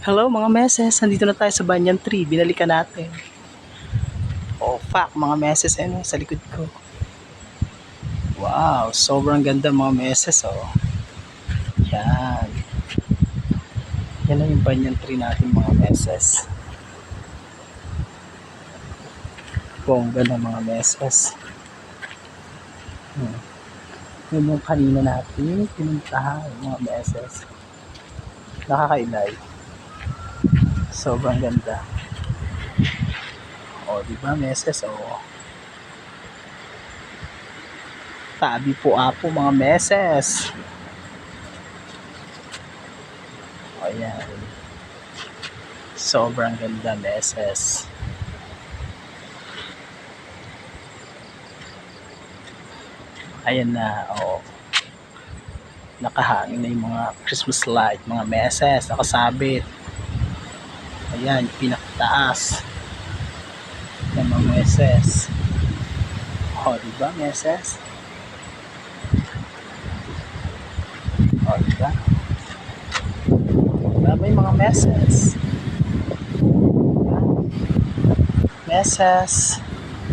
Hello mga meses, nandito na tayo sa Banyan Tree, binalikan natin. Oh fuck mga meses, sa likod ko. Wow, sobrang ganda mga meses oh. Yan. Yan na yung Banyan Tree natin mga meses. Bongga na mga meses. Yun yung kanina natin pinuntahan mga meses. Nakakailay. Sobrang ganda. O, diba meses? O. Tabi po apo mga meses. O, yan. Sobrang ganda meses. Ayan na, o. Nakahangin na yung mga Christmas light, mga meses. Nakasabit. Ayan, pinakataas. Yan mga meses. O, diba meses? O, diba? May mga meses. Meses.